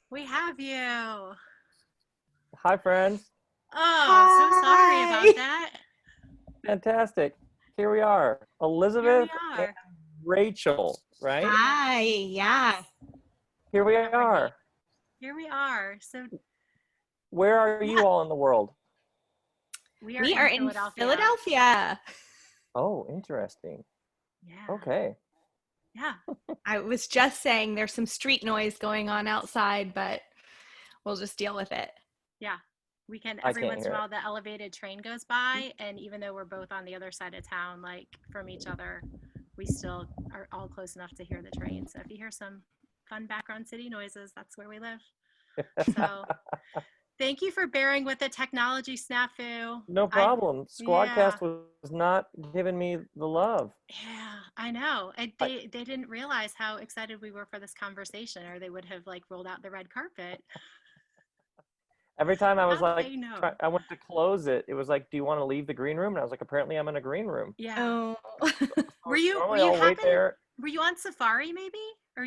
We have you. Hi, friends. Oh, so sorry Hi. about that. Fantastic. Here we are, Here we Elizabeth and are. Rachel, right? Hi. Yeah. Yes. Here we Whatever name. are. Here we are. So, Where are yeah, you all in the world? we are We are in in Philadelphia. Philadelphia. Oh, interesting. Yeah. Okay. Yeah. I was just saying there's some street noise going on outside, but we'll just deal with it. Yeah. We can, I every can't once in hear a it. while, the elevated train goes by. And even though we're both on the other side of town, like from each other, we still are all close enough to hear the train. So, if you hear some fun background city noises, that's where we live. So, thank you for bearing with the technology snafu. No I, problem. yeah. Squadcast was not giving me the love. Yeah, I know. I, They didn't realize how excited we were for this conversation, or they would have like rolled out the red carpet. every time I was Now like, they know. I went to close it. It was like, "Do you want to leave the green room?" And I was like, "Apparently, I'm in a green room." Yeah. Oh. So Were normally you I'll wait happen there. were you on Safari maybe? Or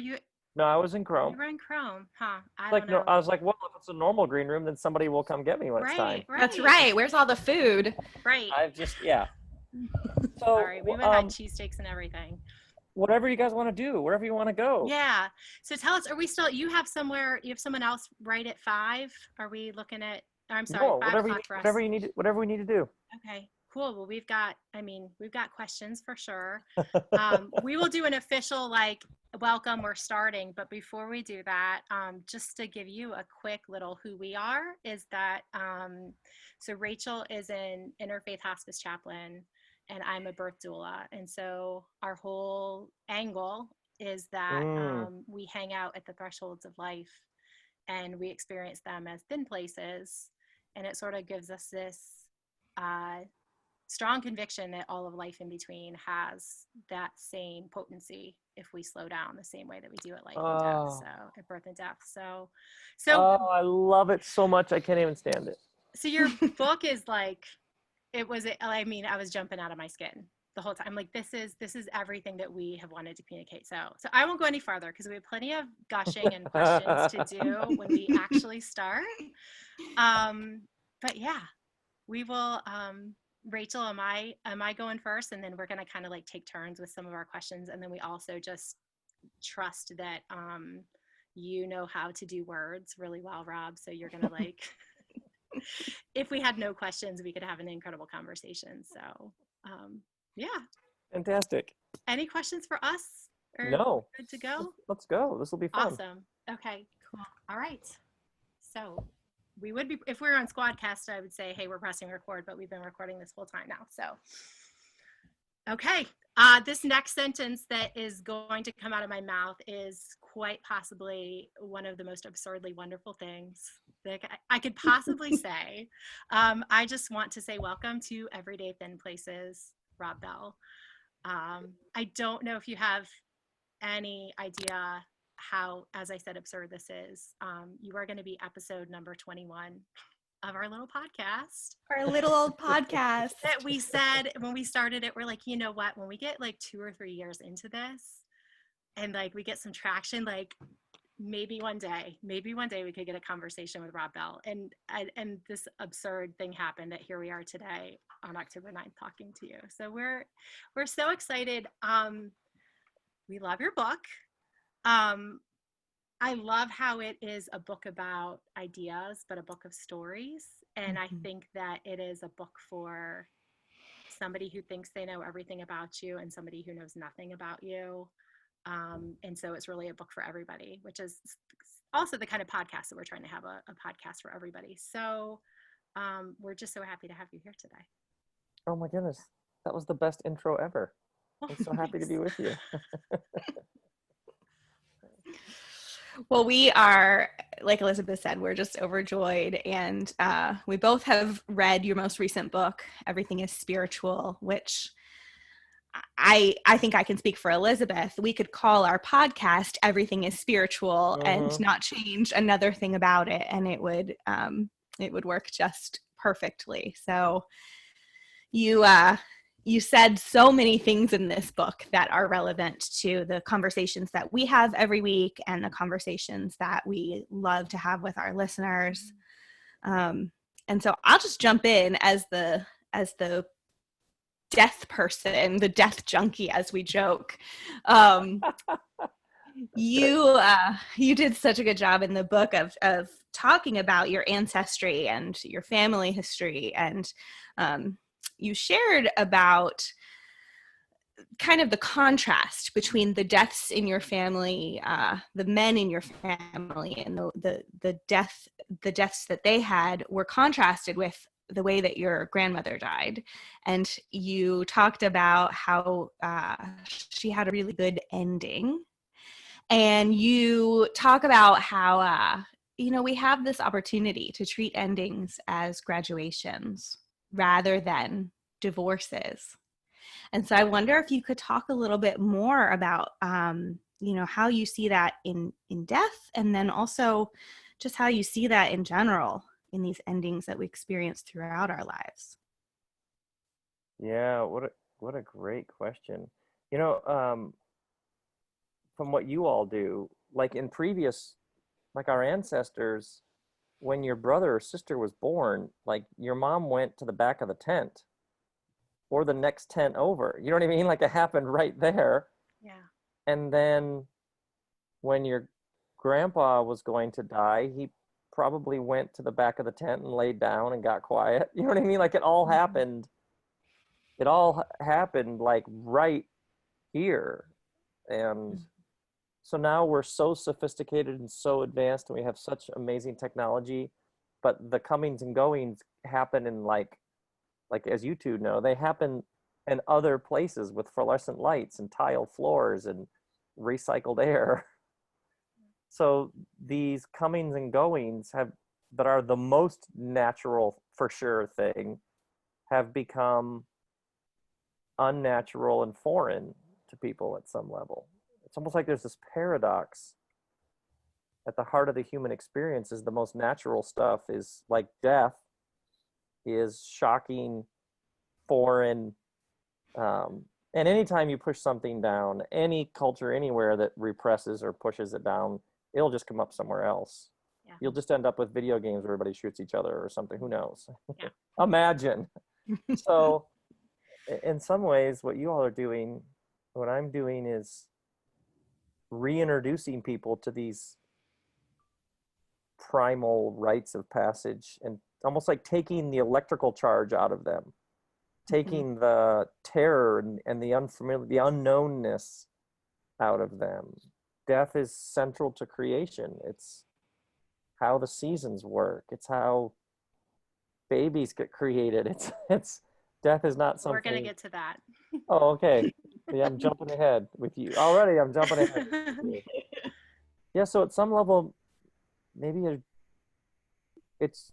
No, I was in Chrome. you were in Chrome? Huh. I don't Like, no, know. I was like, well, if it's a normal green room, then somebody will come get me when it's Right, time. That's right, right. Where's all the food? right. I've just, yeah. Sorry. We So, would have had cheesesteaks and everything. whatever you guys want to do, wherever you want to go. Yeah. So tell us, are we still you have someone else right at 5? Are we looking at I'm sorry, No, 5 o'clock for us. whatever we need to do. Okay, cool. Well, we've got questions for sure. We will do an official like welcome. We're starting, but before we do that, just to give you a quick little who we are is that so Rachel is an interfaith hospice chaplain, and I'm a birth doula, and so our whole angle is that Mm. we hang out at the thresholds of life, and we experience them as thin places, and it sort of gives us this uh, strong conviction that all of life in between has that same potency if we slow down the same way that we do at life and death. So Oh, at birth and death. So oh, I love it so much. I can't even stand it. so your book is like it was. I mean, I was jumping out of my skin the whole time. I'm like, this is everything that we have wanted to communicate. So I won't go any farther because we have plenty of gushing and questions to do when we actually start. Um, but yeah, we will. Rachel, am I going first, and then we're gonna kind of like take turns with some of our questions, and then we also just trust that you know how to do words really well, Rob. So you're gonna like, if we had no questions, we could have an incredible conversation. So yeah, Fantastic. any questions for us? Or No, good to go? let's go. This will be fun. Awesome. Okay. Cool. All right. So we would be, if we were on Squadcast, I would say, hey, we're pressing record, but we've been recording this whole time now. So, okay. This next sentence that is going to come out of my mouth is quite possibly one of the most absurdly wonderful things that I could possibly say. I just want to say welcome to Everyday Thin Places, Rob Bell. I don't know if you have any idea how, as I said, absurd this is. You are going to be episode number 21 of our little podcast Our little old podcast. that we said when we started it. We're like, you know what? When we get like 2 or 3 years into this and like we get some traction, like maybe one day we could get a conversation with Rob Bell. And this absurd thing happened that here we are today on October 9th talking to you. So we're so excited. We love your book. I love how it is a book about ideas, but a book of stories. And I think that it is a book for somebody who thinks they know everything about you and somebody who knows nothing about you. And so it's really a book for everybody, which is also the kind of podcast that we're trying to have a podcast for everybody. So we're just so happy to have you here today. Oh my goodness. That was the best intro ever. Oh, I'm so happy to be with you. Well, we are, like Elizabeth said, we're just overjoyed. And we both have read your most recent book, Everything is Spiritual, which I think I can speak for Elizabeth. We could call our podcast Everything is Spiritual and not change another thing about it. And it would work just perfectly. So you you said so many things in this book that are relevant to the conversations that we have every week and the conversations that we love to have with our listeners. And so I'll just jump in as the death person, the death junkie, as we joke. You did such a good job in the book of talking about your ancestry and your family history, and you shared about kind of the contrast between the deaths in your family, the men in your family, and the deaths that they had were contrasted with the way that your grandmother died. And you talked about how she had a really good ending. And you talk about how, we have this opportunity to treat endings as graduations rather than divorces. And so I wonder if you could talk a little bit more about, how you see that in death, and then also just how you see that in general in these endings that we experience throughout our lives. Yeah, what a great question. From what you all do, like in previous, like our ancestors, when your brother or sister was born, like your mom went to the back of the tent or the next tent over. You know what I mean? Like it happened right there. Yeah. And then when your grandpa was going to die, he probably went to the back of the tent and laid down and got quiet. You know what I mean? Like it all happened. It all happened like right here. And so now we're so sophisticated and so advanced, and we have such amazing technology, but the comings and goings happen in like as you two know, they happen in other places with fluorescent lights and tile floors and recycled air. So these comings and goings that are the most natural for sure thing have become unnatural and foreign to people at some level. It's almost like there's this paradox at the heart of the human experience. Is the most natural stuff is like death is shocking, foreign, and anytime you push something down, any culture anywhere that represses or pushes it down, it'll just come up somewhere else. Yeah. You'll just end up with video games where everybody shoots each other or something. Who knows? Yeah. Imagine. So in some ways, what you all are doing, what I'm doing is reintroducing people to these primal rites of passage, and almost like taking the electrical charge out of them, taking the terror and the unfamiliar, the unknownness out of them. Death is central to creation. It's how the seasons work. It's how babies get created. It's death is not something. We're going to get to that. Oh, okay. Yeah, I'm jumping ahead with you. Already I'm jumping ahead with you. Yeah, so at some level, maybe it's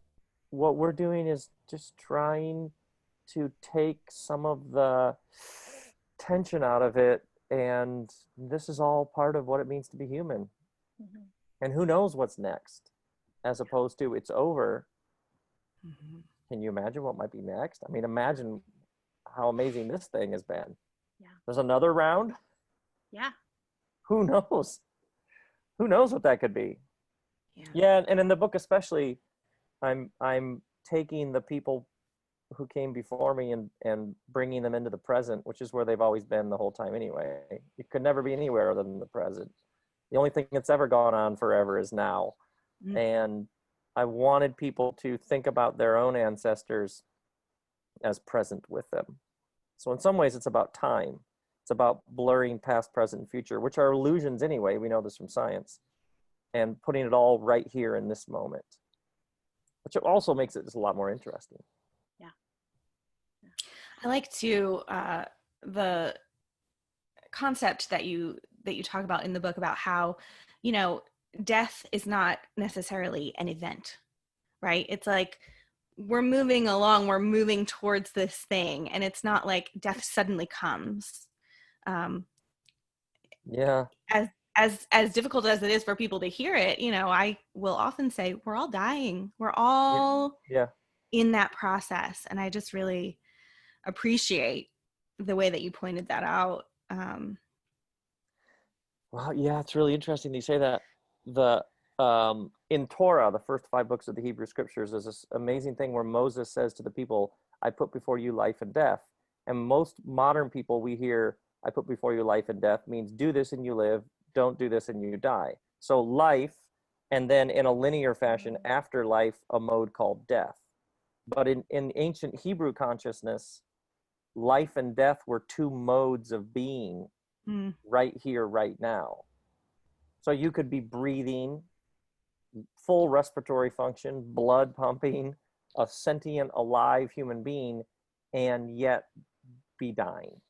what we're doing is just trying to take some of the tension out of it, and this is all part of what it means to be human. Mm-hmm. And who knows what's next, as opposed to it's over. Mm-hmm. Can you imagine what might be next? I mean, imagine how amazing this thing has been. Yeah. There's another round. Yeah. Who knows? Who knows what that could be? Yeah, and in the book especially, I'm taking the people who came before me and bringing them into the present, which is where they've always been the whole time anyway. It could never be anywhere other than the present. The only thing that's ever gone on forever is now. Mm-hmm. And I wanted people to think about their own ancestors as present with them. So in some ways, it's about time. It's about blurring past, present, and future, which are illusions anyway. We know this from science. And putting it all right here in this moment, which also makes it just a lot more interesting. Yeah. I like to the concept that you talk about in the book about how, death is not necessarily an event, right? It's like we're moving along, we're moving towards this thing, and it's not like death suddenly comes. Yeah. As difficult as it is for people to hear it, I will often say we're all dying. We're all in that process. And I just really appreciate the way that you pointed that out. Well, yeah, it's really interesting that you say that. The in Torah, the first 5 books of the Hebrew Scriptures, there's this amazing thing where Moses says to the people, "I put before you life and death." And most modern people, we hear, "I put before you life and death," means do this and you live, don't do this and you die. So life, and then in a linear fashion, after life, a mode called death. But in ancient Hebrew consciousness, life and death were 2 modes of being right here, right now. So you could be breathing, full respiratory function, blood pumping, a sentient, alive human being, and yet be dying.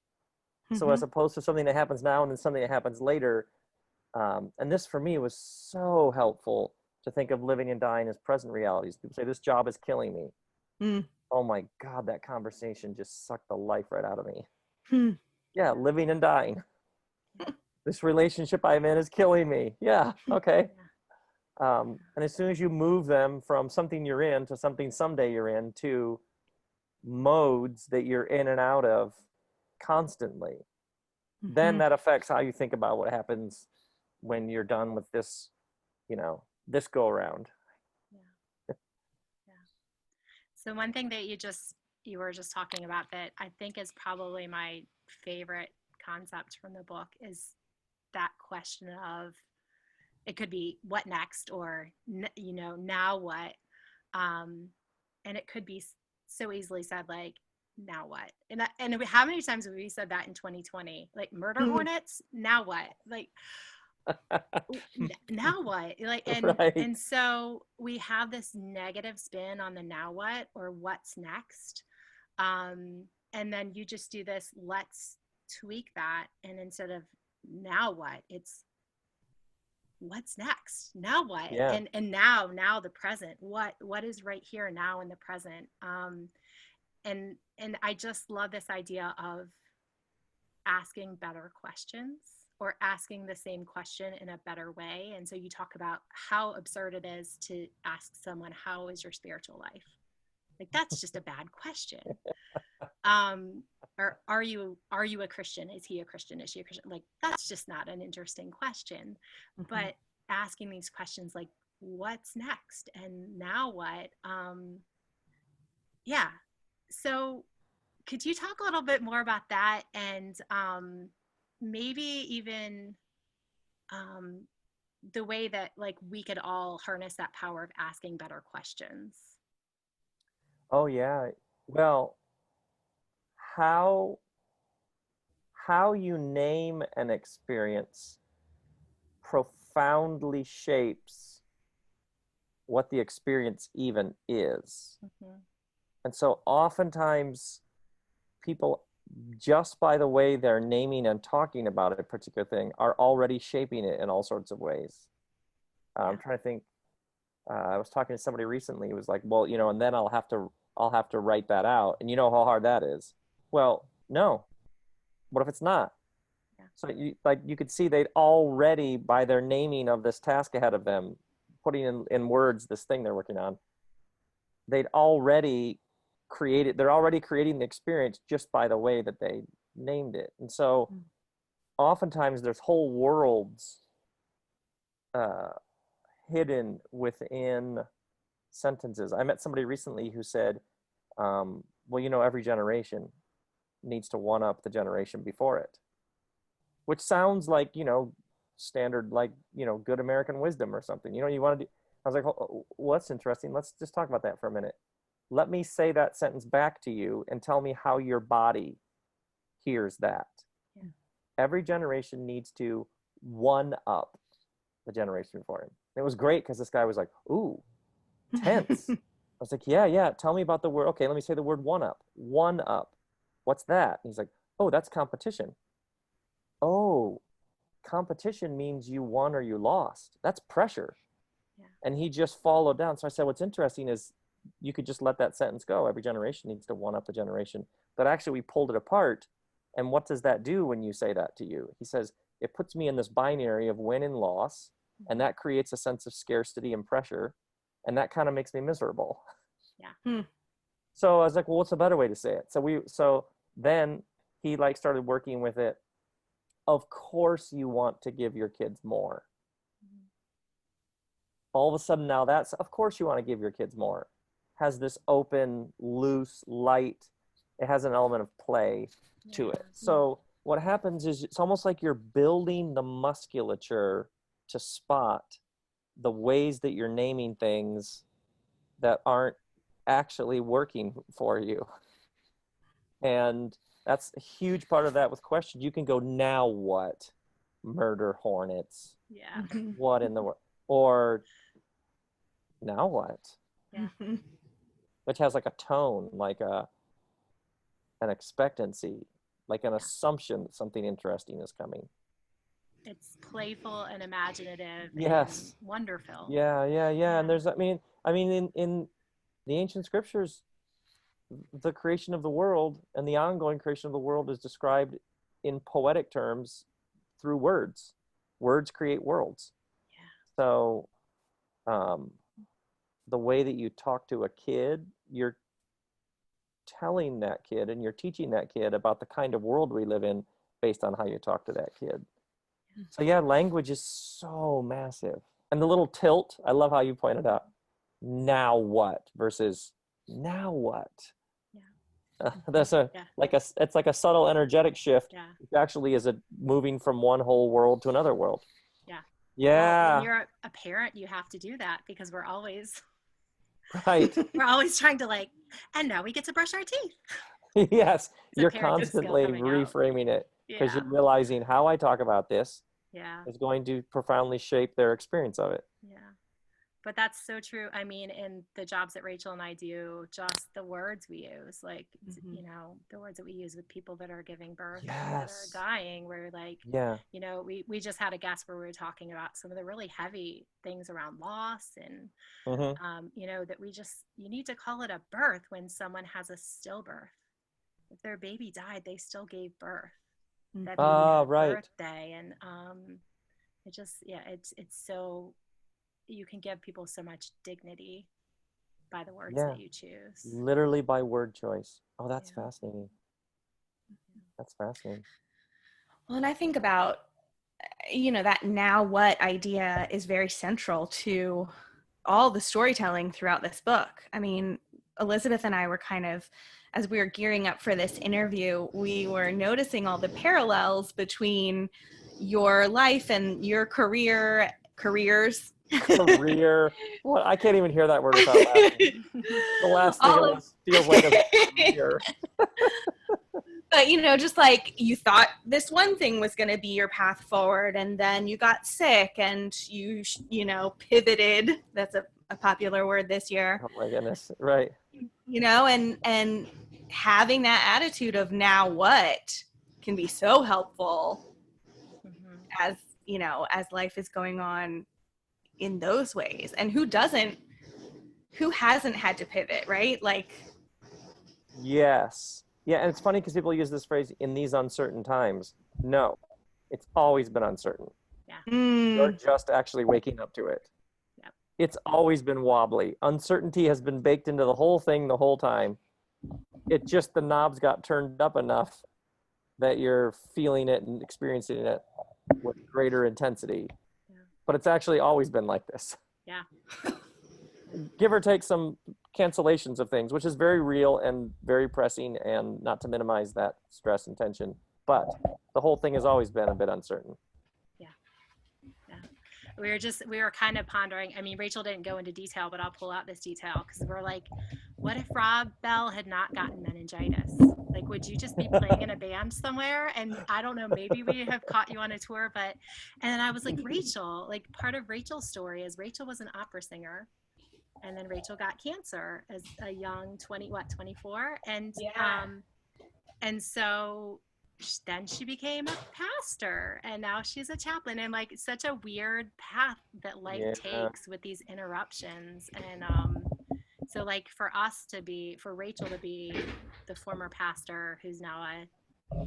So as opposed to something that happens now and then something that happens later, and this for me was so helpful to think of living and dying as present realities. People say, this job is killing me. Oh my God, that conversation just sucked the life right out of me. Yeah, living and dying. This relationship I'm in is killing me. Yeah, okay. And as soon as you move them from something you're in to something someday you're in to modes that you're in and out of constantly, then that affects how you think about what happens when you're done with this, this go around. Yeah. So one thing that you were just talking about that I think is probably my favorite concept from the book is that question of, it could be what next, or now what, and it could be so easily said like, now what, and how many times have we said that in 2020, like murder hornets, now what, like now what, like, Right. and so we have this negative spin on the now what or what's next, and then you just do this, let's tweak that, and instead of now what, it's what's next, now what, Yeah. and now the present, what is right here now in the present, and I just love this idea of asking better questions, or asking the same question in a better way. And so you talk about how absurd it is to ask someone, how is your spiritual life? Like, that's just a bad question. Or are you a Christian? Is he a Christian? Is she a Christian? Like, that's just not an interesting question. But asking these questions like, what's next and now what? Yeah. So could you talk a little bit more about that, and maybe even the way that like we could all harness that power of asking better questions? Oh yeah. Well, how you name an experience profoundly shapes what the experience even is. And so oftentimes people, just by the way they're naming and talking about a particular thing, are already shaping it in all sorts of ways. I'm trying to think. I was talking to somebody recently who was like, well, and then I'll have to write that out. And you know how hard that is. Well, no. What if it's not? Yeah. So you could see they'd already, by their naming of this task ahead of them, putting in words this thing they're working on, they're already creating the experience just by the way that they named it. And so oftentimes there's whole worlds hidden within sentences. I met somebody recently who said, well, every generation needs to one up the generation before it, which sounds like, standard, like, good American wisdom or something. You want to do, I was like, oh, well, that's interesting. Let's just talk about that for a minute. Let me say that sentence back to you and tell me how your body hears that. Yeah. Every generation needs to one up the generation before him. And it was great because this guy was like, ooh, tense. I was like, yeah. Tell me about the word. Okay, let me say the word one up. One up. What's that? And he's like, oh, that's competition. Oh, competition means you won or you lost. That's pressure. Yeah. And he just followed down. So I said, what's interesting is you could just let that sentence go. Every generation needs to one up the generation. But actually we pulled it apart. And what does that do when you say that to you? He says, it puts me in this binary of win and loss. And that creates a sense of scarcity and pressure. And that kind of makes me miserable. Yeah. So I was like, well, what's a better way to say it? So then he like started working with it. Of course you want to give your kids more. All of a sudden now that's, of course you want to give your kids more. Has this open, loose, light, it has an element of play to it. So what happens is it's almost like you're building the musculature to spot the ways that you're naming things that aren't actually working for you. And that's a huge part of that with questions. You can go, now what? Murder hornets. Yeah. What in the world? Or now what? Yeah. Which has like a tone, like an expectancy, like an assumption that something interesting is coming. It's playful and imaginative. Yes. And wonderful. Yeah. And there's, I mean, in the ancient scriptures, the creation of the world and the ongoing creation of the world is described in poetic terms through words. Words create worlds. Yeah. So, the way that you talk to a kid, you're telling that kid and you're teaching that kid about the kind of world we live in based on how you talk to that kid. So yeah, language is so massive. And the little tilt, I love how you pointed out, now what versus now what? Yeah. That's it's like a subtle energetic shift. Yeah. Which actually is a moving from one whole world to another world. Yeah. Yeah. Well, when you're a parent, you have to do that because we're always right. We're always trying to like, and now we get to brush our teeth. Yes, So you're parenting skill constantly coming out. reframing it because Yeah. you're realizing how I talk about this Yeah. is going to profoundly shape their experience of it. Yeah. But that's so true. I mean, in the jobs that Rachel and I do, just the words we use, like, you know, the words that we use with people that are giving birth and that are dying, we're like, you know, we just had a guest where we were talking about some of the really heavy things around loss and, you know, that you need to call it a birth when someone has a stillbirth. If their baby died, they still gave birth. That baby had a birthday. And it just, it's so, you can give people so much dignity by the words that you choose. Literally by word choice. Oh, that's fascinating. That's fascinating. Well, and I think about, you know, that now what idea is very central to all the storytelling throughout this book. I mean, Elizabeth and I were kind of, as we were gearing up for this interview, we were noticing all the parallels between your life and your careers. Career. Well, I can't even hear that word without laughing. The last thing it feels like a career. But, you know, just like you thought this one thing was going to be your path forward, and then you got sick and you know, pivoted. That's a popular word this year. Oh my goodness. Right. You know, and having that attitude of now what can be so helpful as, you know, as life is going on in those ways. And who hasn't had to pivot, right? Like, yes. Yeah, and it's funny because people use this phrase, in these uncertain times. No, it's always been uncertain. Yeah. You're just actually waking up to it. Yep. It's always been wobbly. Uncertainty has been baked into the whole thing the whole time. It just, the knobs got turned up enough that you're feeling it and experiencing it with greater intensity. Yeah. But it's actually always been like this. Yeah. Give or take some cancellations of things, which is very real and very pressing, and not to minimize that stress and tension. But the whole thing has always been a bit uncertain. Yeah. We were kind of pondering. I mean, Rachel didn't go into detail, but I'll pull out this detail because we're like, what if Rob Bell had not gotten meningitis? Like, would you just be playing in a band somewhere? And I don't know, maybe we have caught you on a tour, and then I was like, Rachel, like part of Rachel's story is Rachel was an opera singer. And then Rachel got cancer as a young 24. And so then she became a pastor, and now she's a chaplain, and like such a weird path that life takes with these interruptions. And so like for Rachel to be the former pastor who's now a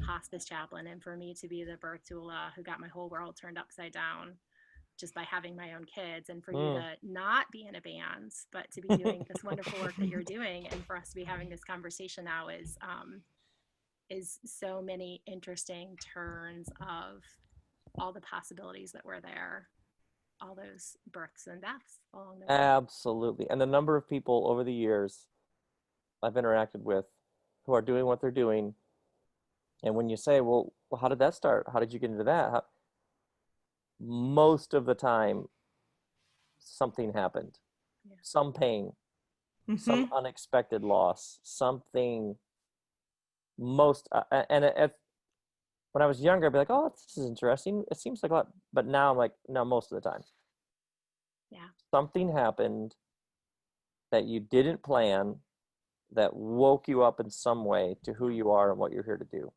hospice chaplain, and for me to be the birth doula who got my whole world turned upside down just by having my own kids, and for you to not be in a band, but to be doing this wonderful work that you're doing, and for us to be having this conversation now is so many interesting turns of all the possibilities that were there, all those births and deaths along the way. Absolutely. And the number of people over the years I've interacted with who are doing what they're doing. And when you say, well, how did that start? How did you get into that? Most of the time, something happened. Yeah. Some pain, some unexpected loss, something when I was younger, I'd be like, oh, this is interesting. It seems like a lot. But now I'm like, no, most of the time. Yeah. Something happened that you didn't plan that woke you up in some way to who you are and what you're here to do.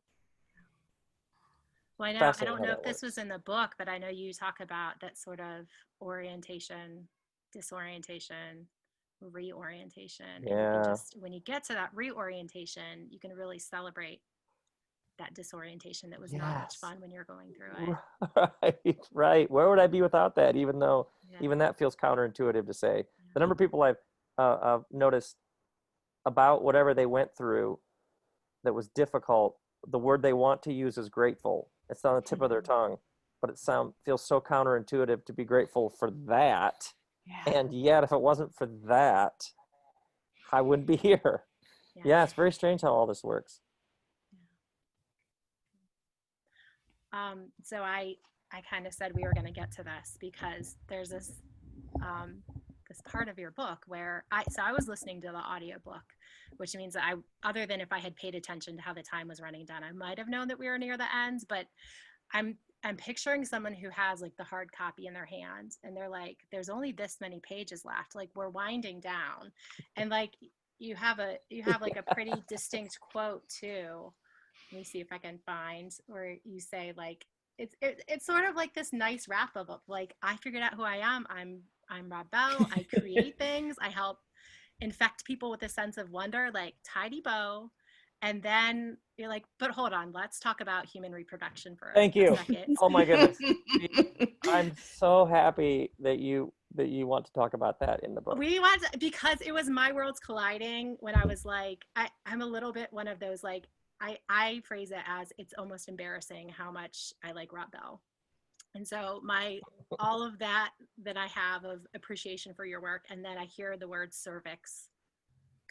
Well, I know, I don't know if this was in the book, but I know you talk about that sort of orientation, disorientation, reorientation. And you can just, when you get to that reorientation, you can really celebrate that disorientation that was not much fun when you're going through it. Right. Where would I be without that? Even though, even that feels counterintuitive to say. The number of people I've noticed about whatever they went through that was difficult, the word they want to use is grateful. It's on the tip of their tongue, but it feels so counterintuitive to be grateful for that. Yeah. And yet, if it wasn't for that, I wouldn't be here. Yeah, it's very strange how all this works. So I kind of said we were going to get to this because there's this this part of your book where I was listening to the audiobook, which means that other than if I had paid attention to how the time was running down, I might have known that we were near the end, but I'm picturing someone who has like the hard copy in their hand and they're like, there's only this many pages left. Like we're winding down. And like, you have like a pretty distinct quote too. Let me see if I can find where you say like, it's sort of like this nice wrap up of like, I figured out who I am. I'm Rob Bell. I create things. I help infect people with a sense of wonder, like tidy bow. And then you're like, but hold on, let's talk about human reproduction for Thank you. a second. Oh my goodness. I'm so happy that you want to talk about that in the book. We want to, because it was my worlds colliding when I was like, I'm a little bit one of those, like, I phrase it as it's almost embarrassing how much I like Rob Bell. And so all of that I have of appreciation for your work, and then I hear the word cervix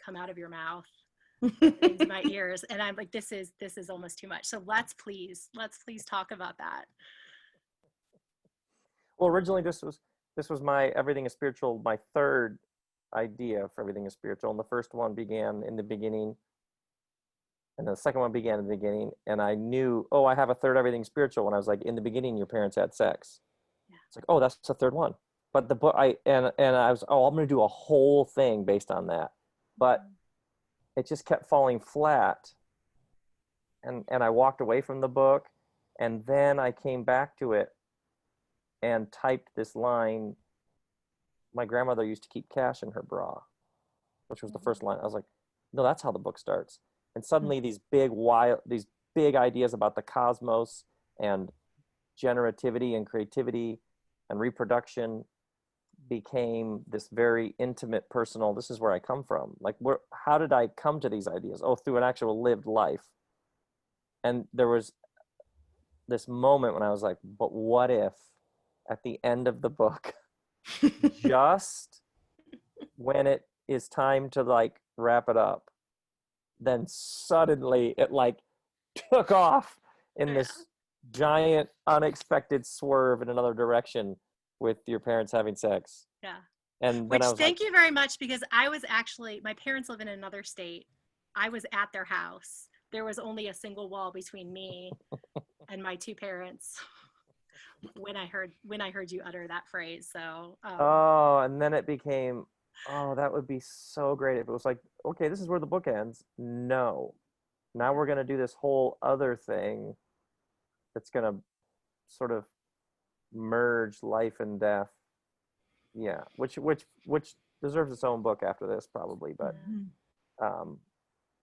come out of your mouth into my ears, and I'm like, this is almost too much. So let's please talk about that. Well, originally this was my Everything is Spiritual, my third idea for Everything is Spiritual, and the first one began in the beginning, and the second one began in the beginning, and I knew, oh, I have a third Everything Spiritual when I was like, in the beginning, your parents had sex. Yeah. It's like, oh, that's the third one. But the book, I was, oh, I'm going to do a whole thing based on that. But it just kept falling flat. And I walked away from the book, and then I came back to it and typed this line. My grandmother used to keep cash in her bra, which was the first line. I was like, no, that's how the book starts. And suddenly these big ideas about the cosmos and generativity and creativity and reproduction became this very intimate, personal, this is where I come from. Like, how did I come to these ideas? Oh, through an actual lived life. And there was this moment when I was like, but what if at the end of the book, just when it is time to like wrap it up, then suddenly it like took off in this giant unexpected swerve in another direction with your parents having sex. Yeah. And which, thank you very much, because I was actually, my parents live in another state. I was at their house. There was only a single wall between me and my two parents when I heard you utter that phrase. So oh, and then it became, oh, that would be so great if it was like, okay, this is where the book ends. No, now we're going to do this whole other thing that's going to sort of merge life and death. Yeah, which deserves its own book after this probably, but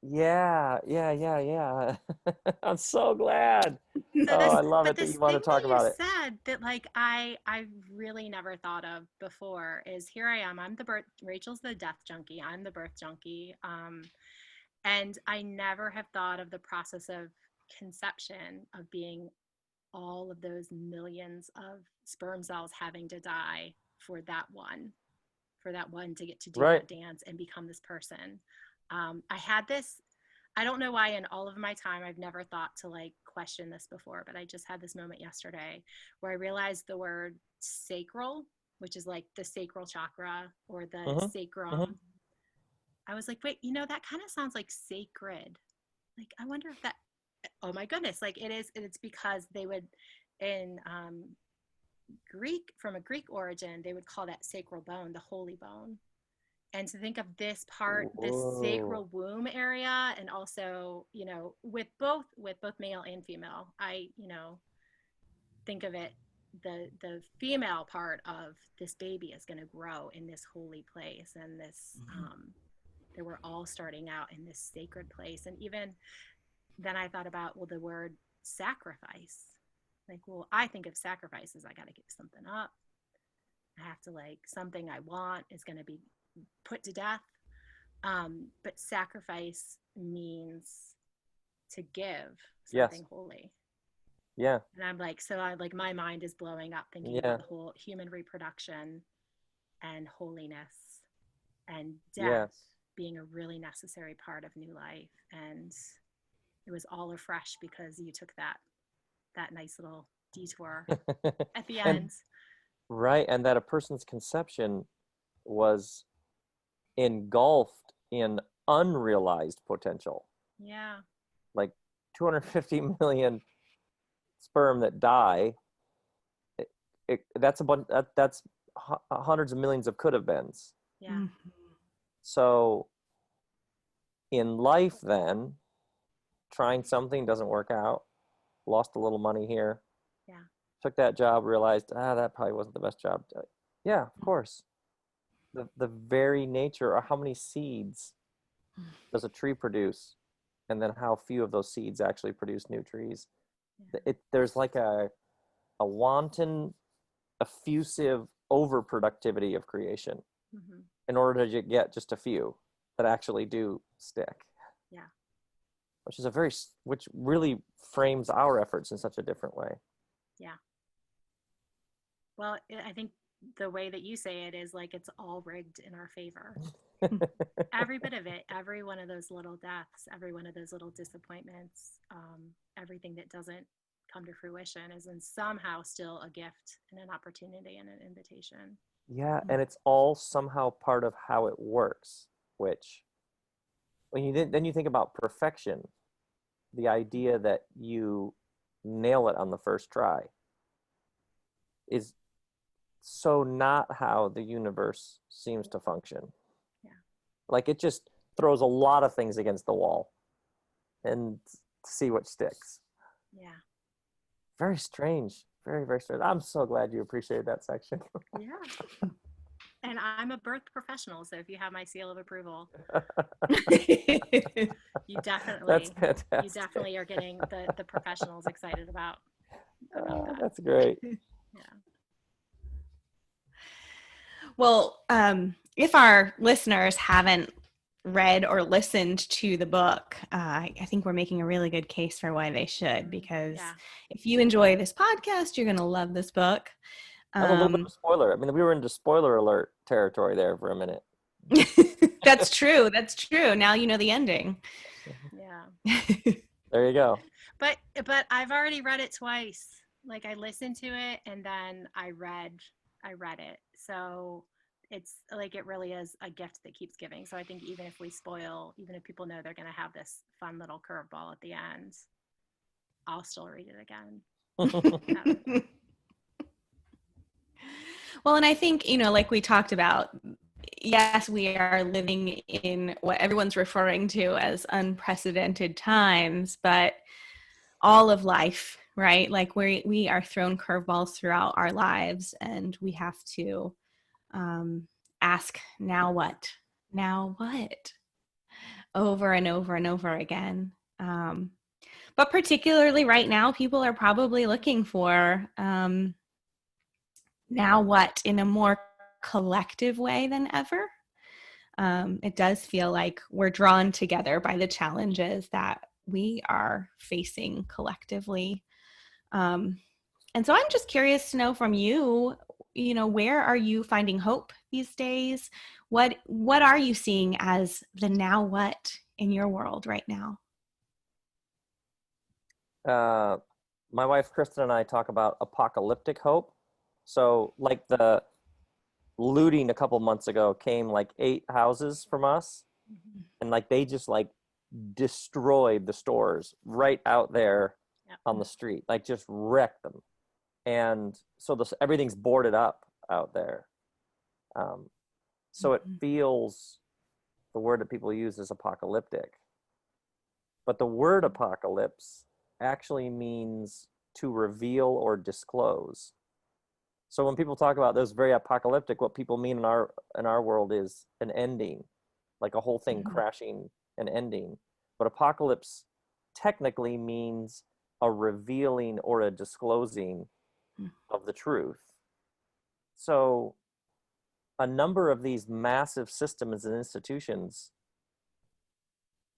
yeah. I'm so glad. So I love it that you want to talk about it. Said that like I really never thought of before is, here I am. Rachel's the death junkie. I'm the birth junkie. And I never have thought of the process of conception of being all of those millions of sperm cells having to die for that one to get to do Right. that dance and become this person. I had this, I don't know why in all of my time I've never thought to like question this before, but I just had this moment yesterday where I realized the word sacral, which is like the sacral chakra or the Mhm. sacrum. Mhm. I was like, wait, you know, that kind of sounds like sacred. Like, I wonder if that, oh my goodness, like it is, it's because they would, in Greek, from a Greek origin, they would call that sacral bone the holy bone. And to think of this part, this Whoa. sacral womb area, and also, you know, with both male and female, I, you know, think of it, the female part of this baby is going to grow in this holy place, and this that we're all starting out in this sacred place. And even then I thought about, well, the word sacrifice, like, well, I think of sacrifice as I got to give something up. I have to, like, something I want is going to be put to death. But sacrifice means to give something Yes. holy. Yeah. And I'm like, so I like, my mind is blowing up thinking Yeah. about the whole human reproduction and holiness and death Yes. being a really necessary part of new life. And it was all afresh because you took that nice little detour at the And end. right, and that a person's conception was engulfed in unrealized potential, Yeah. like 250 million sperm that die. That's a bunch. That's hundreds of millions of could have beens. Yeah. So in life, then trying something doesn't work out. Lost a little money here. Yeah. Took that job, realized that probably wasn't the best job. Yeah, of course. The very nature, or how many seeds does a tree produce, and then how few of those seeds actually produce new trees. There's like a wanton, effusive overproductivity of creation Mm-hmm. in order to get just a few that actually do stick. Yeah. Which really frames our efforts in such a different way. Yeah. Well, I think the way that you say it is like it's all rigged in our favor. Every bit of it, every one of those little deaths, every one of those little disappointments, everything that doesn't come to fruition is in somehow still a gift and an opportunity and an invitation. Yeah, and it's all somehow part of how it works, which when you think about perfection, the idea that you nail it on the first try is so not how the universe seems to function. Yeah. Like it just throws a lot of things against the wall and see what sticks. Yeah. Very strange. Very, very strange. I'm so glad you appreciated that section. Yeah. And I'm a birth professional, so if you have my seal of approval, you That's definitely fantastic. are getting the professionals excited about that. That's great. Yeah. Well, if our listeners haven't read or listened to the book, I think we're making a really good case for why they should, because Yeah. if you enjoy this podcast, you're going to love this book. I'm a little bit of a spoiler. I mean, we were into spoiler alert territory there for a minute. That's true. That's true. Now you know the ending. Yeah. There you go. But I've already read it twice. Like I listened to it and then I read it. So it's like it really is a gift that keeps giving. So I think even if we spoil, even if people know they're going to have this fun little curveball at the end, I'll still read it again. Well, and I think, like we talked about, yes, we are living in what everyone's referring to as unprecedented times, but all of life, right? Like we are thrown curveballs throughout our lives, and we have to ask, now what? Now what? Over and over and over again. But particularly right now, people are probably looking for now what in a more collective way than ever. It does feel like we're drawn together by the challenges that we are facing collectively. And so I'm just curious to know from you, where are you finding hope these days? What are you seeing as the now what in your world right now? My wife Kristen and I talk about apocalyptic hope. So like the looting a couple months ago came like 8 houses from us, and like they just like destroyed the stores right out there on the street, like just wrecked them. And so everything's boarded up out there. So it feels, the word that people use is apocalyptic. But the word apocalypse actually means to reveal or disclose. So when people talk about this very apocalyptic, what people mean in our world is an ending, like a whole thing crashing and ending. But apocalypse technically means a revealing or a disclosing of the truth. So a number of these massive systems and institutions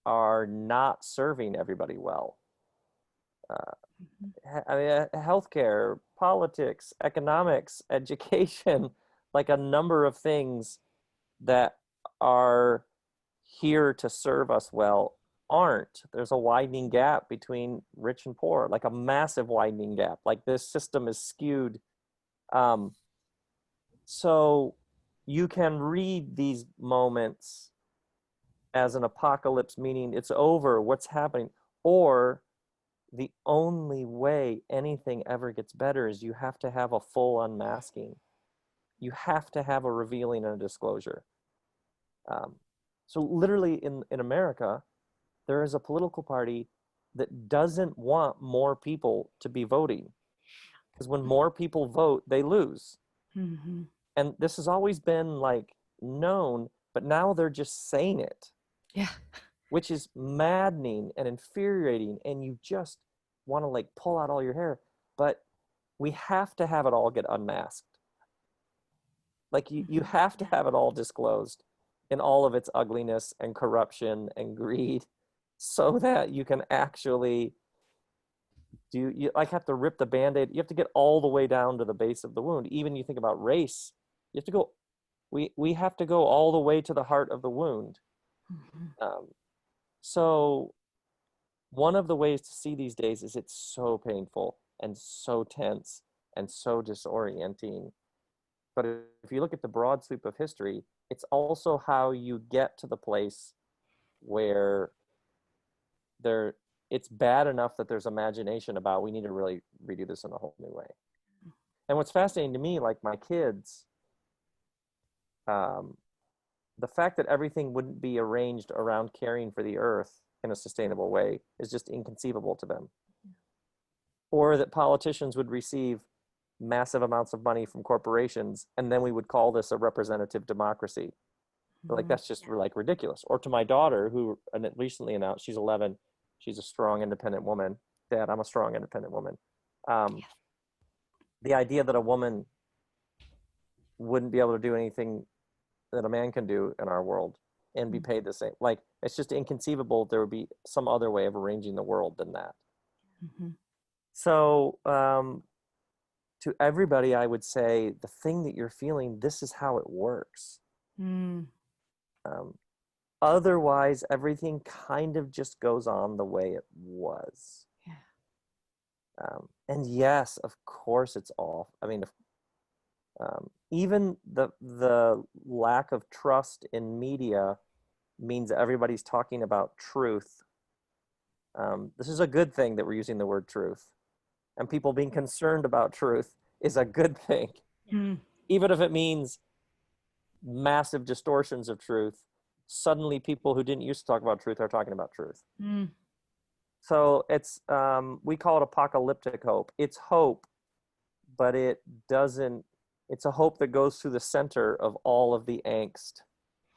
are not serving everybody well. I mean, healthcare, politics, economics, education, like a number of things that are here to serve us well aren't. There's a widening gap between rich and poor, like a massive widening gap. Like this system is skewed. So you can read these moments as an apocalypse, meaning it's over, what's happening, or the only way anything ever gets better is you have to have a full unmasking. You have to have a revealing and a disclosure. So literally in America, there is a political party that doesn't want more people to be voting. Because when more people vote, they lose. And this has always been like known, but now they're just saying it. Yeah. Which is maddening and infuriating, and you just want to like pull out all your hair. But we have to have it all get unmasked. Like you have to have it all disclosed in all of its ugliness and corruption and greed, so that you can actually you like have to rip the Band-Aid. You have to get all the way down to the base of the wound. Even you think about race, you have to go, we have to go all the way to the heart of the wound. So one of the ways to see these days is it's so painful and so tense and so disorienting. But if you look at the broad sweep of history, it's also how you get to the place where it's bad enough that there's imagination about, we need to really redo this in a whole new way. And what's fascinating to me, like my kids, the fact that everything wouldn't be arranged around caring for the earth in a sustainable way is just inconceivable to them. Or that politicians would receive massive amounts of money from corporations, and then we would call this a representative democracy. Like that's just like ridiculous. Or to my daughter, who recently announced, she's 11, she's a strong, independent woman. Dad, I'm a strong, independent woman. The idea that a woman wouldn't be able to do anything that a man can do in our world and be paid the same, like it's just inconceivable there would be some other way of arranging the world than that. So to everybody, I would say the thing that you're feeling, this is how it works. Otherwise, everything kind of just goes on the way it was. And yes, of course, it's off. I mean, even the lack of trust in media means everybody's talking about truth. This is a good thing that we're using the word truth, and people being concerned about truth is a good thing, even if it means massive distortions of truth. Suddenly people who didn't used to talk about truth are talking about truth. So it's we call it apocalyptic hope. It's hope, but it's a hope that goes through the center of all of the angst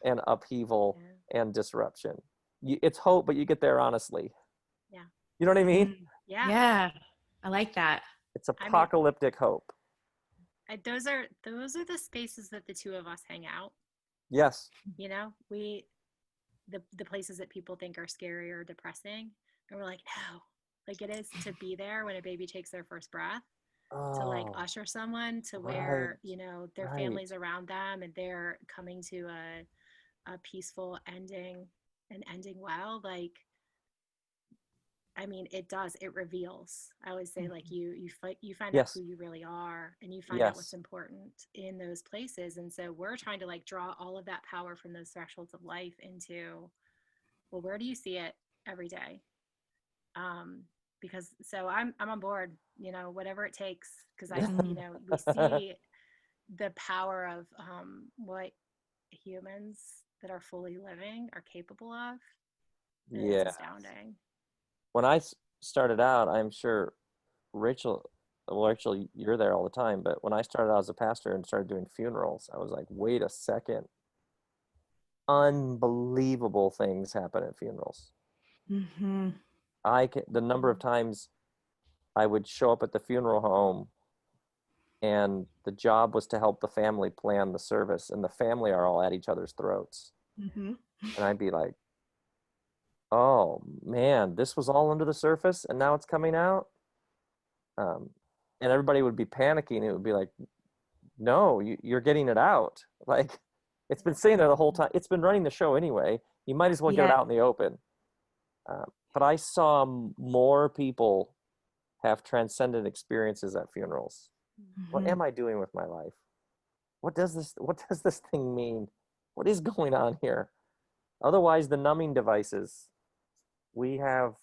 and upheaval and disruption. It's hope, but you get there honestly. You know what I mean? Yeah, I like that. It's apocalyptic hope. Those are the spaces that the two of us hang out. Yes. You know, the places that people think are scary or depressing, and we're like, no, like it is to be there when a baby takes their first breath, to like Oh, usher someone to right, where, you know, their right. family's around them and they're coming to a peaceful ending and ending well. Like, I mean, it does, it reveals. I always say, like, you find out who Yes, you really are, and you find out what's yes. important in those places. And so we're trying to like draw all of that power from those thresholds of life into, well, where do you see it every day? um, because so I'm on board, you know, whatever it takes, because I, you know, we see the power of what humans that are fully living are capable of, and it's Yeah. astounding. When I started out, I'm sure Rachel, well, Rachel, you're there all the time, but when I started out as a pastor and started doing funerals, I was like, wait a second. Unbelievable things happen at funerals. Mm-hmm. The number of times I would show up at the funeral home and the job was to help the family plan the service, and the family are all at each other's throats. Mm-hmm. And I'd be like, oh man, this was all under the surface and now it's coming out. Um, and everybody would be panicking. It would be like, no, you're getting it out. Like, it's been sitting there the whole time. It's been running the show anyway. You might as well get it Yeah. out in the open. But I saw more people have transcendent experiences at funerals. What Mm-hmm. am I doing with my life? What does this thing mean? What is going on here? Otherwise, the numbing devices, we have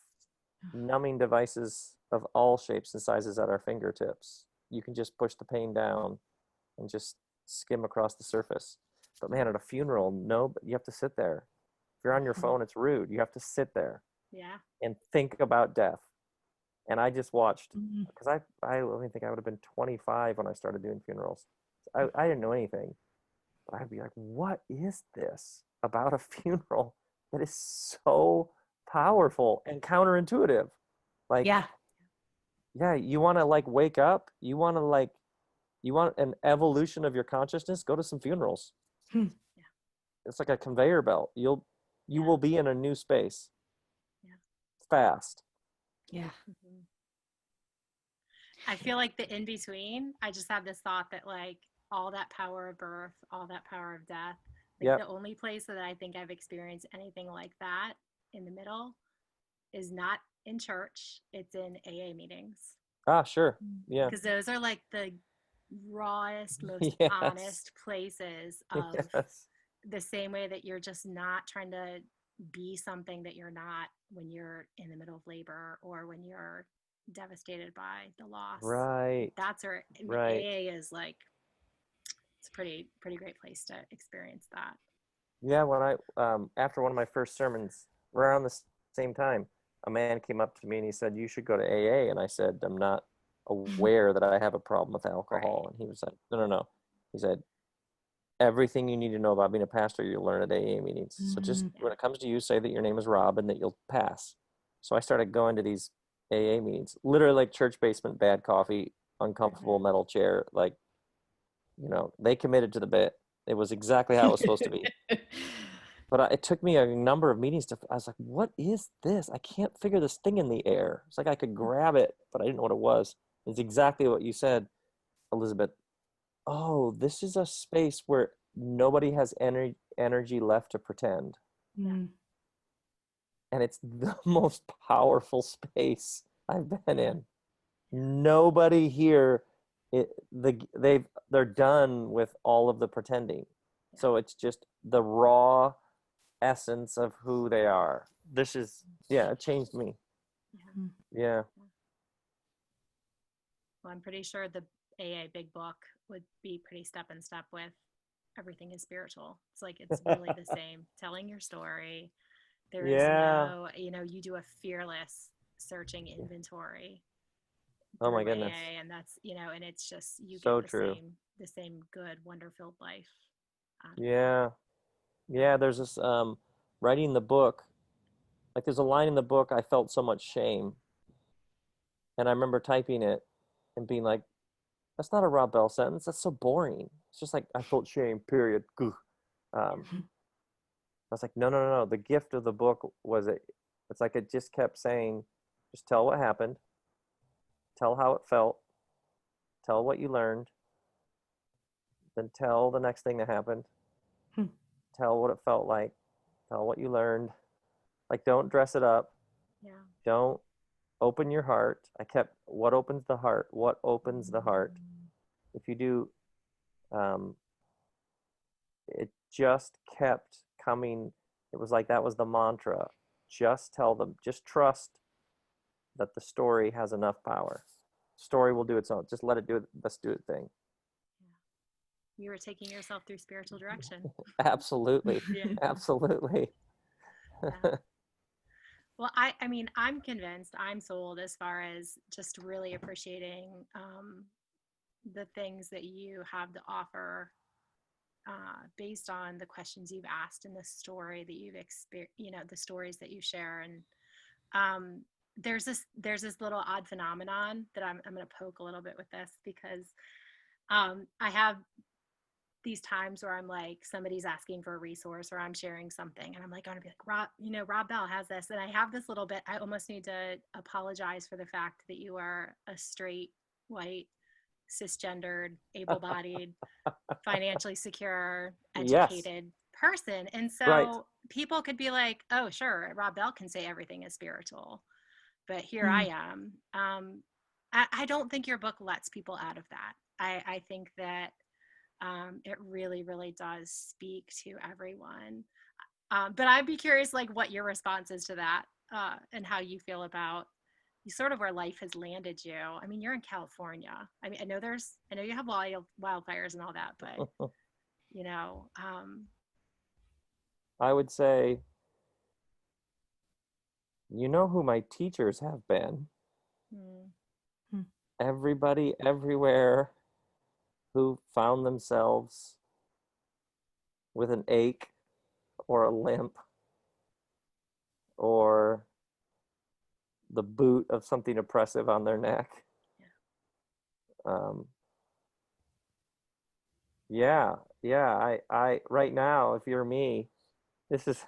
numbing devices of all shapes and sizes at our fingertips. You can just push the pain down and just skim across the surface. But man, at a funeral, no, but you have to sit there. If you're on your phone, it's rude. You have to sit there Yeah. and think about death. And I just watched, Mm-hmm. because I only think I would have been 25 when I started doing funerals. I didn't know anything. But I'd be like, what is this about a funeral that is so powerful and counterintuitive? Like, Yeah. yeah, you want to like wake up, you want an evolution of your consciousness, go to some funerals. Hmm. It's like a conveyor belt. You Yeah. will be in a new space Yeah. fast. Yeah. Mhm. I feel like the in between, I just have this thought that like all that power of birth, all that power of death, like Yep. the only place that I think I've experienced anything like that in the middle is not in church, it's in AA meetings. Ah, sure. Yeah. Because those are like the rawest, most Yes. honest places of Yes. the same way that you're just not trying to be something that you're not when you're in the middle of labor or when you're devastated by the loss. Right. That's where Right. AA is like, it's a pretty great place to experience that. Yeah, when I after one of my first sermons, around the same time, a man came up to me and he said, "You should go to AA." And I said, "I'm not aware that I have a problem with Right. alcohol." And he was like, "No, no, no." He said, "Everything you need to know about being a pastor, you'll learn at AA meetings. So just Mm-hmm. Yeah. when it comes to you, say that your name is Rob and that you'll pass." So I started going to these AA meetings, literally like church basement, bad coffee, uncomfortable Mhm. metal chair. Like, they committed to the bit. It was exactly how it was supposed to be. But it took me a number of meetings I was like, what is this? I can't figure this thing in the air. It's like I could grab it, but I didn't know what it was. It's exactly what you said, Elizabeth. Oh, this is a space where nobody has energy left to pretend. Yeah. Mm-hmm. And it's the most powerful space I've been in. Nobody here, they're done with all of the pretending. Yeah. So it's just the raw essence of who they are. This is, yeah, it changed me. Yeah. Yeah. Well, I'm pretty sure the AA Big Book would be pretty step in step with everything is spiritual. It's like it's really the same. Telling your story. There is Yeah. no, you know, you do a fearless searching inventory Oh my through goodness. AA, and that's, you know, and it's just you get So true. the same good, wonder filled life out of it. Yeah. Yeah, there's this writing the book, like there's a line in the book, I felt so much shame. And I remember typing it and being like, that's not a Rob Bell sentence. That's so boring. It's just like I felt shame, period. Goo. I was like, no, no, no, no. The gift of the book was it's like it just kept saying, just tell what happened, tell how it felt, tell what you learned, then tell the next thing that happened, Hmm. tell what it felt like, tell what you learned. Like, don't dress it up. Yeah. Don't open your heart. I kept, what opens the heart? What opens the heart? If you do, it just kept coming. It was like that was the mantra. Just tell them, just trust that the story has enough power. Story will do its own. Just let it do it. Let's do it thing. You were taking yourself through spiritual direction. Absolutely. Yeah. Absolutely. Yeah. Well, I mean, I'm convinced, I'm sold as far as just really appreciating the things that you have to offer based on the questions you've asked and the story that you've experienced, the stories that you share. And there's this little odd phenomenon that I'm going to poke a little bit with this because I have these times where I'm like, somebody's asking for a resource or I'm sharing something and I'm like, I'm gonna be like, Rob Bell has this. And I have this little bit, I almost need to apologize for the fact that you are a straight, white, cisgendered, able-bodied, financially secure, Yes. educated person. And Right. so people could be like, oh, sure, Rob Bell can say everything is spiritual, but here I am. I don't think your book lets people out of that. I think that it really, really does speak to everyone. But I'd be curious, like, what your response is to that and how you feel about sort of where life has landed you. I mean, you're in California. I mean, I know you have wildfires and all that, but I would say, you know who my teachers have been? Everybody, everywhere who found themselves with an ache or a limp or the boot of something oppressive on their neck. Yeah, I right now, if you're me, this is,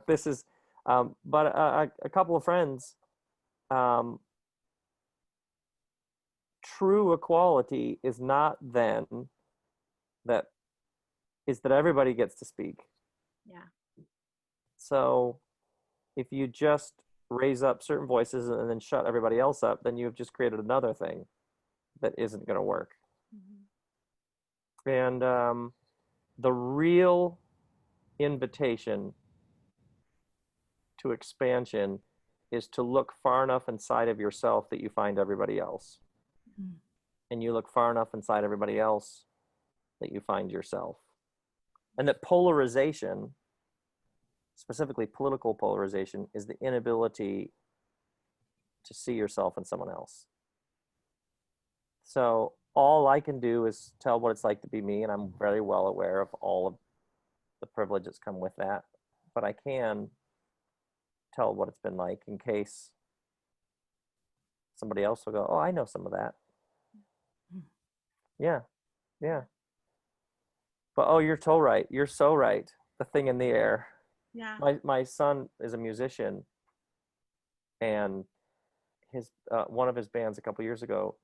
this is, but a couple of friends, um, true equality is not then that is that everybody gets to speak. Yeah. So if you just raise up certain voices and then shut everybody else up, then you've just created another thing that isn't going to work. And the real invitation to expansion is to look far enough inside of yourself that you find everybody else. And you look far enough inside everybody else that you find yourself. And that polarization, specifically political polarization, is the inability to see yourself in someone else. So all I can do is tell what it's like to be me, and I'm very well aware of all of the privileges come with that. But I can tell what it's been like in case somebody else will go, oh, I know some of that. Yeah, yeah. But oh, you're so right. You're so right. The thing in the air. Yeah. My son is a musician, and his one of his bands a couple years ago,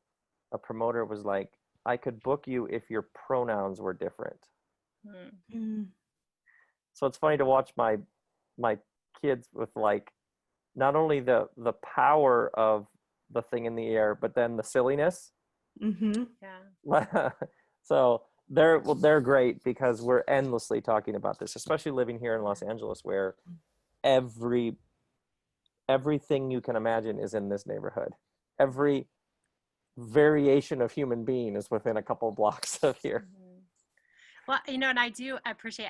a promoter was like, I could book you if your pronouns were different. So it's funny to watch my kids with like not only the power of the thing in the air, but then the silliness. Yeah. So they're great because we're endlessly talking about this, especially living here in Los Angeles, where everything you can imagine is in this neighborhood. Every variation of human being is within a couple of blocks of here. Well, and I do appreciate.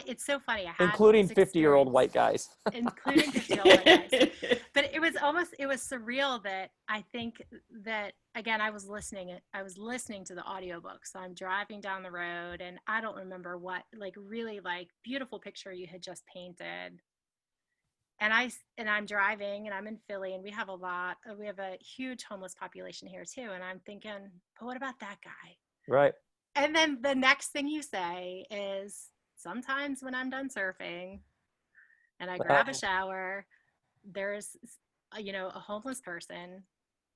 It's so funny. I had including this 50-year-old white guys. including 50-year-old white guys. But it was surreal that I think that again I was listening to the audiobook. So I'm driving down the road and I don't remember what really beautiful picture you had just painted. And I'm driving and I'm in Philly and we have a huge homeless population here too. And I'm thinking, but what about that guy? Right. And then the next thing you say is, sometimes when I'm done surfing and I grab a shower, there's, a homeless person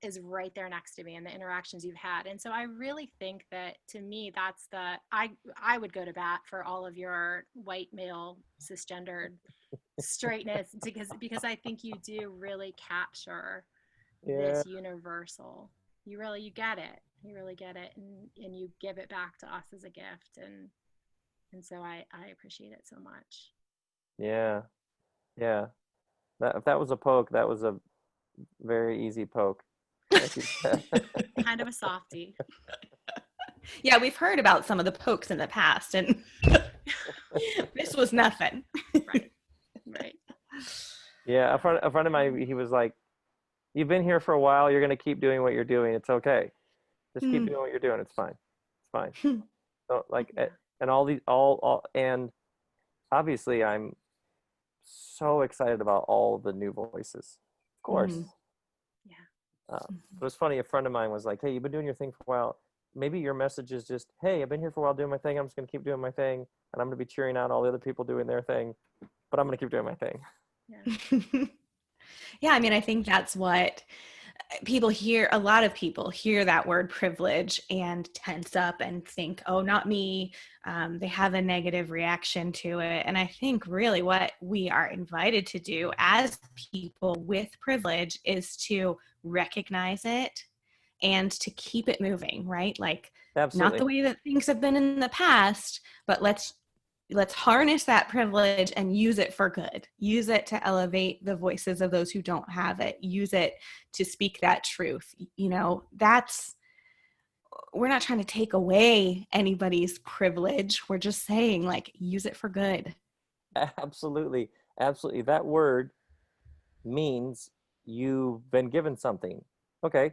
is right there next to me, and the interactions you've had. And so I really think that, to me, that's I would go to bat for all of your white male cisgendered straightness, because I think you do really capture Yeah. this universal. You get it. You really get it, and you give it back to us as a gift, and so I appreciate it so much. Yeah. Yeah. If that was a poke, that was a very easy poke. Like you said. Kind of a softie. Yeah, we've heard about some of the pokes in the past, and this was nothing. Right. Yeah, a friend of mine, he was like, "You've been here for a while. You're gonna keep doing what you're doing. It's okay. Just keep doing what you're doing. It's fine. It's fine." So like, and and obviously, I'm so excited about all the new voices. Of course. Yeah. It was funny. A friend of mine was like, "Hey, you've been doing your thing for a while. Maybe your message is just, hey, I've been here for a while doing my thing. I'm just gonna keep doing my thing, and I'm gonna be cheering on all the other people doing their thing, but I'm gonna keep doing my thing." Yeah. Yeah, I mean, I think that's what people hear. A lot of people hear that word privilege and tense up and think, oh, not me. They have a negative reaction to it. And I think really what we are invited to do as people with privilege is to recognize it and to keep it moving, right? Like, not Absolutely. the way that things have been in the past, but let's harness that privilege and use it for good. Use it to elevate the voices of those who don't have it. Use it to speak that truth. We're not trying to take away anybody's privilege. We're just saying, like, use it for good. Absolutely. Absolutely. That word means you've been given something. Okay.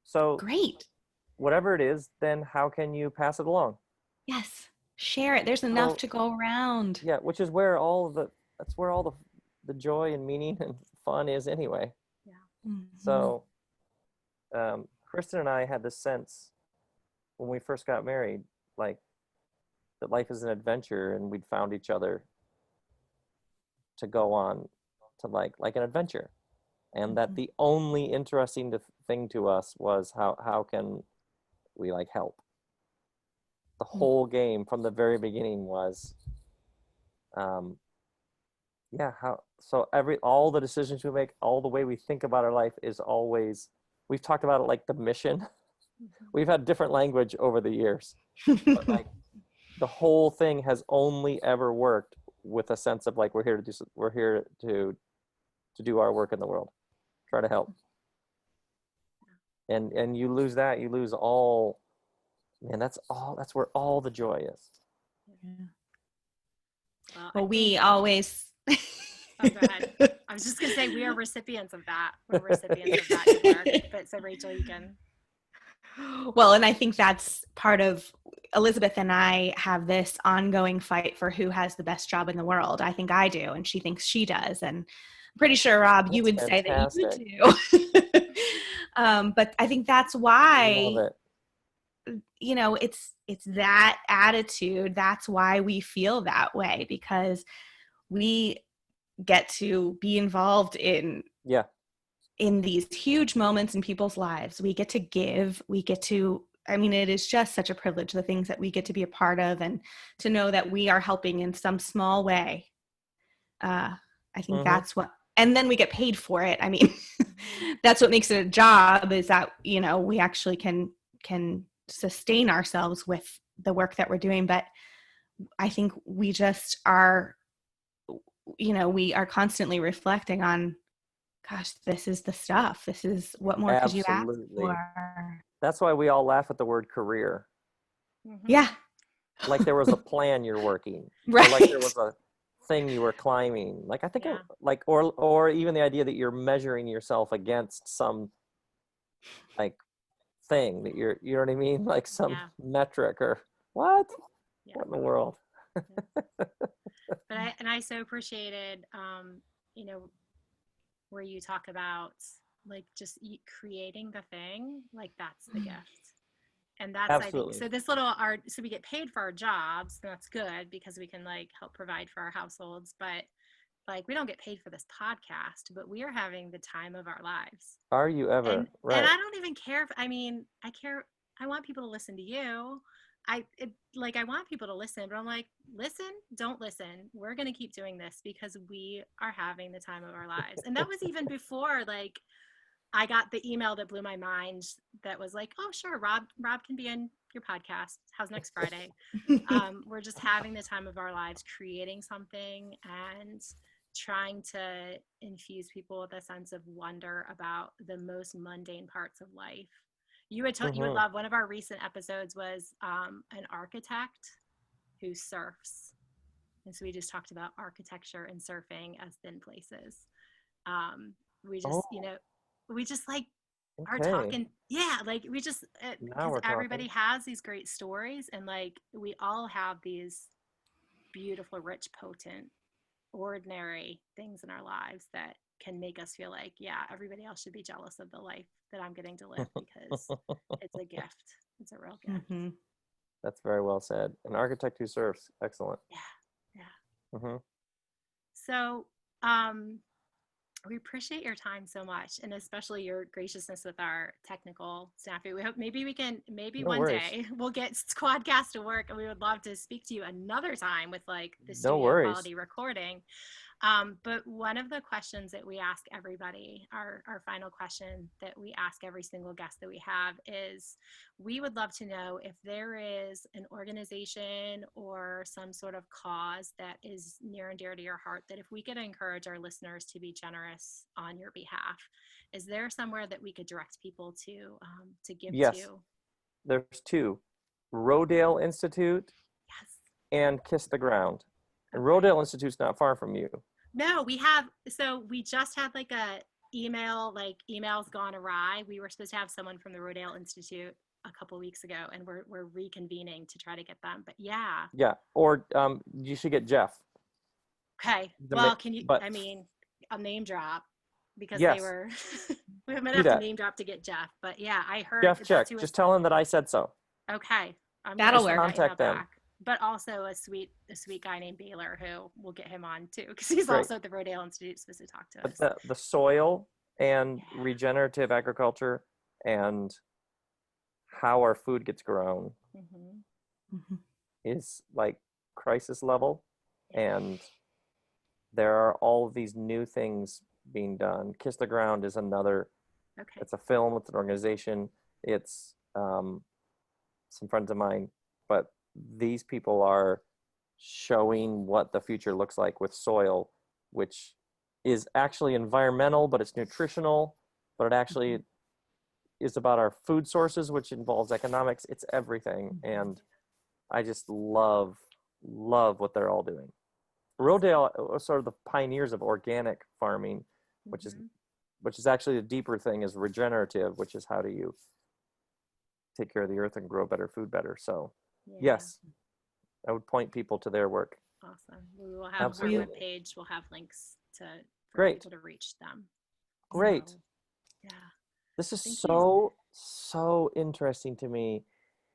So Great. whatever it is, then how can you pass it along? Yes. Share it. There's enough to go around. Yeah, which is that's where all the joy and meaning and fun is anyway. Yeah. Mm-hmm. So Kristen and I had this sense when we first got married, like that life is an adventure, and we'd found each other to go on to like an adventure, and that the only interesting thing to us was how can we like help. The whole game from the very beginning was yeah, how so all the decisions we make, all the way we think about our life is always, we've talked about it like the mission. We've had different language over the years, but like the whole thing has only ever worked with a sense of like we're here to do our work in the world, try to help. And you lose that, you lose all, man, that's where all the joy is. Well, we always oh, go ahead. I was just gonna say we are recipients of that. We're recipients of that work. But so Rachel, you can. Well, and I think that's part of Elizabeth and I have this ongoing fight for who has the best job in the world. I think I do, and she thinks she does. And I'm pretty sure, Rob, you would say that you do. But I think that's why, it's that attitude. That's why we feel that way, because we get to be involved in these huge moments in people's lives. We get to give, it is just such a privilege, the things that we get to be a part of, and to know that we are helping in some small way. I think that's what, and then we get paid for it. I mean, that's what makes it a job, is that, we actually can sustain ourselves with the work that we're doing. But I think we just are, we are constantly reflecting on, gosh, this is the stuff. This is, what more could you ask for? That's why we all laugh at the word career. Yeah. Like there was a plan you're working. Right. Or like there was a thing you were climbing. Like I think or even the idea that you're measuring yourself against some like thing that you know what I mean? Like some metric or what? Yeah. What in the world? But I so appreciated where you talk about like just creating the thing, like that's the gift. And that's, I think, Absolutely. so this little art, so we get paid for our jobs. And that's good because we can like help provide for our households. But like, we don't get paid for this podcast, but we are having the time of our lives. Are you ever? And Right. I don't even care if, I mean, I care, I want people to listen to you. I want people to listen, but I'm like, listen, don't listen. We're going to keep doing this because we are having the time of our lives. And that was even before, like, I got the email that blew my mind that was like, oh, sure, Rob can be on your podcast. How's next Friday? We're just having the time of our lives, creating something and trying to infuse people with a sense of wonder about the most mundane parts of life. You would you would love, one of our recent episodes was an architect who surfs. And so we just talked about architecture and surfing as thin places. We just, we just like are talking. Yeah. Like we just, because everybody has these great stories and like we all have these beautiful, rich, potent, ordinary things in our lives that can make us feel like, yeah, everybody else should be jealous of the life that I'm getting to live because it's a gift. It's a real gift. Mm-hmm. That's very well said. An architect who surfs. Excellent. Yeah. So, we appreciate your time so much, and especially your graciousness with our technical staff. We hope maybe one day we'll get Squadcast to work, and we would love to speak to you another time with like the studio quality recording. But one of the questions that we ask everybody, our final question that we ask every single guest that we have is, we would love to know if there is an organization or some sort of cause that is near and dear to your heart, that if we could encourage our listeners to be generous on your behalf, is there somewhere that we could direct people to give to? There's two, Rodale Institute and Kiss the Ground. And Rodale Institute's not far from you. No, we just had like emails gone awry. We were supposed to have someone from the Rodale Institute a couple weeks ago, and we're reconvening to try to get them. But yeah. Or you should get Jeff. Okay. Well, can you? I mean, a name drop because they were. We might have to name drop to get Jeff. But yeah, I heard Jeff. Just tell him that I said so. Okay. That'll work. Contact them. But also a sweet guy named Baylor who we'll get him on too, because he's also at the Rodale Institute supposed to talk to us. But the soil and regenerative agriculture and how our food gets grown is like crisis level, and there are all of these new things being done. Kiss the Ground is another. It's a film. It's an organization. It's some friends of mine, but these people are showing what the future looks like with soil, which is actually environmental, but it's nutritional, but it actually is about our food sources, which involves economics. It's everything. And I just love what they're all doing. Rodale are sort of the pioneers of organic farming, which is actually a deeper thing, is regenerative, which is how do you take care of the earth and grow better food better. So yes, I would point people to their work. Awesome. We will have our webpage. We'll have links for people to reach them. Great. So, yeah. This is so interesting to me.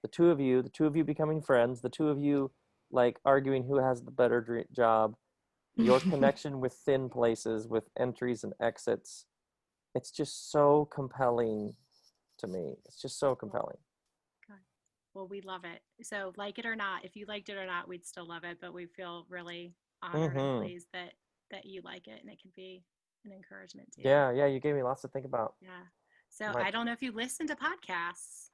The two of you becoming friends, the two of you like arguing who has the better job, your connection with thin places, with entries and exits. It's just so compelling to me. It's just so compelling. Well, we love it. So like it or not, if you liked it or not, we'd still love it, but we feel really honored and pleased that you like it, and it can be an encouragement to you. Yeah, you gave me lots to think about. Yeah. So I don't know if you listen to podcasts.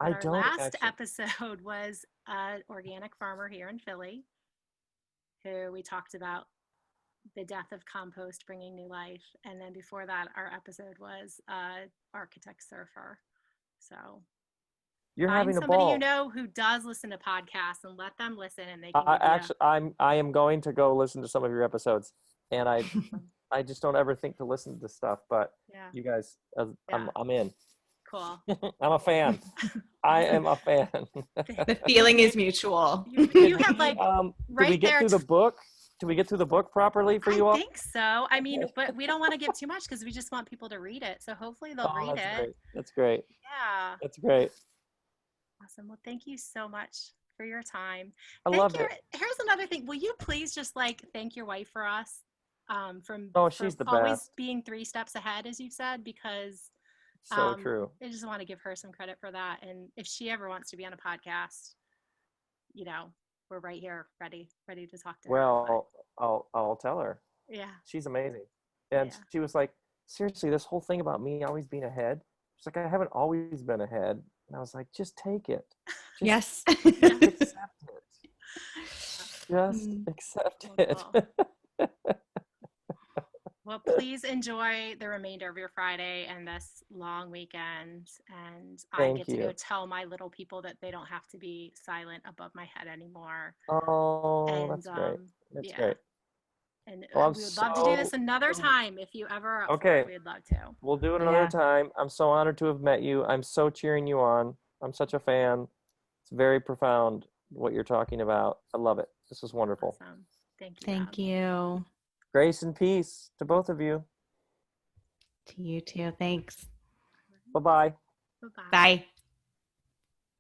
I don't. Our last episode was an organic farmer here in Philly who we talked about the death of compost bringing new life. And then before that, our episode was architect surfer. So you're having a ball. Find somebody who does listen to podcasts and let them listen, and they can I am going to go listen to some of your episodes, and I just don't ever think to listen to this stuff, but you guys, I'm in. Cool. I'm a fan. I am a fan. The feeling is mutual. You have like did we get through the book? Did we get through the book properly for you all? I think so. I mean, but we don't want to give too much because we just want people to read it. So hopefully they'll read it. That's great. Yeah. That's great. Awesome. Well, thank you so much for your time. I Thank loved you. it. Here's another thing. Will you please just like thank your wife for us? Oh, For she's the always best. being 3 steps ahead, as you've said, because So true. I just want to give her some credit for that. And if she ever wants to be on a podcast, you know, we're right here, ready to talk to her. Well, I'll tell her. But, yeah. She's amazing. And Yeah. she was like, seriously, this whole thing about me always being ahead. She's like, I haven't always been ahead. And I was like, just take it. Just Yes. accept it. Just accept Cool, it. cool. Well, please enjoy the remainder of your Friday and this long weekend. And I Thank get to go you. tell my little people that they don't have to be silent above my head anymore. Oh, And that's great. That's yeah, great. and Well, I'm we would love to do this so another time if you ever are up for okay. it. We'd love to. We'll do it another Yeah. time. I'm so honored to have met you. I'm so cheering you on. I'm such a fan. It's very profound what you're talking about. I love it. This is wonderful. Awesome. Thank you. Thank Rob. you. Grace and peace to both of you. To you too. Thanks. Bye-bye. Bye-bye. Bye.